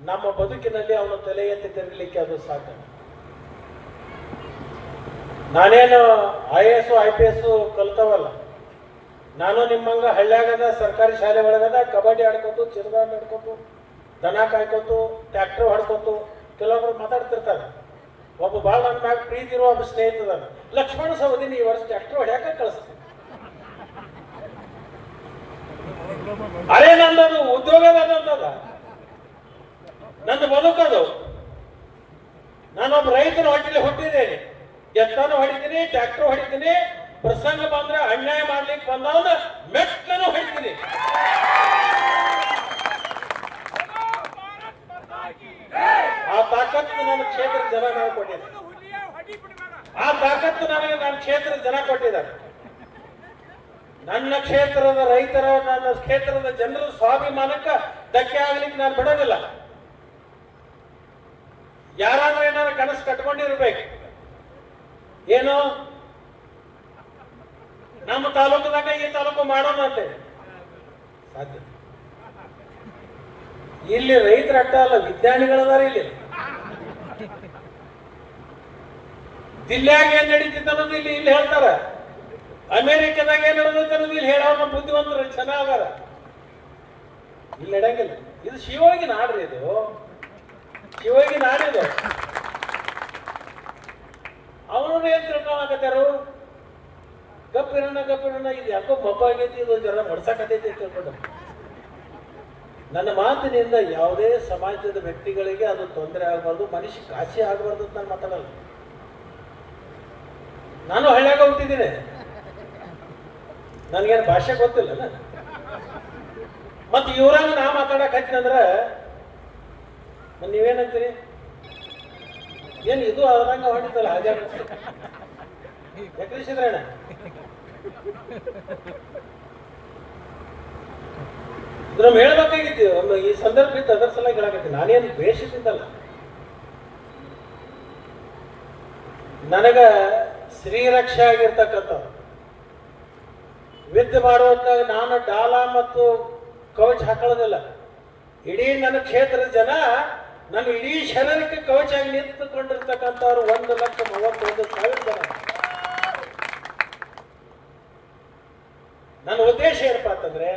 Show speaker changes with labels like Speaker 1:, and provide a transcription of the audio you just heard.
Speaker 1: ನಮ್ಮ ಬದುಕಿನಲ್ಲಿ ಅವನ ತಲೆ ಎತ್ತಿ ತಿರುಗಲಿಕ್ಕೆ ಅದು ಸಾಧ್ಯ. ನಾನೇನು IAS IPS ಕಲ್ತವಲ್ಲ. ನಾನು ನಿಮ್ಮಂಗ ಹಳ್ಳ್ಯಾಗದ ಸರ್ಕಾರಿ ಶಾಲೆ ಒಳಗದ ಕಬಡ್ಡಿ ಆಡ್ಕೊತು, ಚಿರದಾಂಡ್ ಆಡ್ಕೊತು, ದನ ಕಾಯ್ಕೊತು, ಟ್ರ್ಯಾಕ್ಟರ್ ಹೊಡ್ಕೊತು, ಕೆಲವೊಬ್ರು ಮಾತಾಡ್ತಿರ್ತಾರೆ. ಒಬ್ಬ ಭಾಳ ನನ್ನ ಮ್ಯಾಗ ಪ್ರೀತಿ ಇರೋ ಒಬ್ಬ ಸ್ನೇಹಿತದ ಲಕ್ಷ್ಮಣ ಸವದಿನಿ ಈ ವರ್ಷ ಟ್ರ್ಯಾಕ್ಟರ್ ಹೊಡ್ಯಾಕ ಕಳಿಸ್ತೀನಿ. ಅರೆ ನಂದದು ಉದ್ಯೋಗದ ನಂದದ, ನಂದು ಬದುಕದು. ನಾನೊಬ್ಬ ರೈತನ ಹೊಟ್ಟೆಲಿ ಹುಟ್ಟಿದ್ದೇನೆ. ಎತ್ತನು ಹೊಡಿತೀನಿ, ಟ್ರ್ಯಾಕ್ಟರ್ ಹೊಡಿತೀನಿ, ಪ್ರಸಂಗ ಬಂದ್ರೆ ಅನ್ಯಾಯ ಮಾಡ್ಲಿಕ್ಕೆ ಬಂದವನ ಮೆಟ್ಟನು ಹೊಡಿತೀನಿ. ಆ ತಾಕತ್ತು ನನ್ನ ಕ್ಷೇತ್ರದ ಜನ ನಾವು ಕೊಟ್ಟಿದ್ದಾರೆ. ಆ ತಾಕತ್ತು ನನಗೆ ನನ್ನ ಕ್ಷೇತ್ರದ ಜನ ಕೊಟ್ಟಿದ್ದಾರೆ. ನನ್ನ ಕ್ಷೇತ್ರದ ರೈತರ, ನನ್ನ ಕ್ಷೇತ್ರದ ಜನರ ಸ್ವಾಭಿಮಾನಕ್ಕೆ ಧಕ್ಕೆ ಆಗ್ಲಿಕ್ಕೆ ನಾನು ಬಿಡೋದಿಲ್ಲ. ಯಾರಾದ್ರೂ ಏನಾದ್ರು ಕನಸು ಕಟ್ಕೊಂಡಿರ್ಬೇಕು. ಏನು ನಮ್ಮ ತಾಲೂಕದಾಗ ಈ ತಾಲೂಕು ಮಾಡೋಣ ಅಂತೇಳಿ ಸಾಧ್ಯ. ಇಲ್ಲಿ ರೈತರ ಅಡ್ಡ ಅಲ್ಲ, ವಿಜ್ಞಾನಿಗಳದಾರ. ಇಲ್ಲಿ ದಿಲ್ಲ್ಯಾಗ ಏನ್ ನಡೀತಿತ್ತು ಅನ್ನೋದು ಇಲ್ಲಿ ಇಲ್ಲಿ ಹೇಳ್ತಾರ. ಅಮೆರಿಕದಾಗ ಏನ್ ನಡೆದೈತೆ ಅನ್ನೋದು ಇಲ್ಲಿ ಹೇಳೋಣ ಬುದ್ಧಿವಂತರು ಚೆನ್ನಾಗಾರ. ಇಲ್ಲಿ ನಡೆಯಂಗಿಲ್ಲ. ಇದು ಶಿವೋಗಿ ನಾಡ್ರಿ, ಇದು ಶಿವೋಗಿ ನಾಡಿದು. ಅವನು ಏನ್ ತಿಳ್ಕೊಳಕತ್ತಾರು, ಗಪ್ಪಿರೋಣ ಇದು ಯಾಕೋ ಮಬ್ಬ ಆಗೈತಿ, ಇದು ಜನ ಮಡ್ಸಕತೈತಿ ತಿಳ್ಕೊಂಡು. ನನ್ನ ಮಾತಿನಿಂದ ಯಾವುದೇ ಸಮಾಜದ ವ್ಯಕ್ತಿಗಳಿಗೆ ಅದು ತೊಂದರೆ ಆಗಬಾರ್ದು, ಮನುಷ್ಯ ಕಾಶಿ ಆಗಬಾರ್ದು ಅಂತ ನಾನು ಮಾತಾಡಲ್ಲ. ನಾನು ಹಳ್ಳ್ಯಾಗ ಹುಟ್ಟಿದ್ದೀನಿ, ನನಗೇನು ಭಾಷೆ ಗೊತ್ತಿಲ್ಲ. ಮತ್ತೆ ಇವ್ರಾಗ ನಾ ಮಾತಾಡಕ್ ಹಚ್ಚಿನಂದ್ರ ನೀವೇನಂತೀರಿ? ಏನು ಇದು ಆದಂಗ ಹೊಡಿತಲ್ಲ ಹಾಗೆ ಯಾಕ್ರಿಸಿದ್ರಣ್ಣ? ಇದ್ರ ಹೇಳ್ಬೇಕಾಗಿತ್ತು ಒಂದು ಈ ಸಂದರ್ಭ ಇತ್ತು, ಅದರ ಸಲ ಹೇಳಕತ್ತೀನಿ. ನಾನೇನು ದ್ವೇಷದಿಂದಲ್ಲ. ನನಗ ಶ್ರೀರಕ್ಷೆ ಆಗಿರ್ತಕ್ಕಂಥ ವಿದ್ಯೆ ಮಾಡುವಂತಾಗ ನಾನು ಡಾಲ ಮತ್ತು ಕವಚ ಹಾಕೊಳ್ಳೋದಿಲ್ಲ. ಇಡೀ ನನ್ನ ಕ್ಷೇತ್ರದ ಜನ ನನ್ನ ಇಡೀ ಶರೀರಕ್ಕೆ ಕವಚ ಆಗಿ ನಿಂತುಕೊಂಡಿರ್ತಕ್ಕಂಥವ್ರು 1,31,000 ಜನ. ನನ್ನ ಉದ್ದೇಶ ಏನಪ್ಪಾ ಅಂತಂದ್ರೆ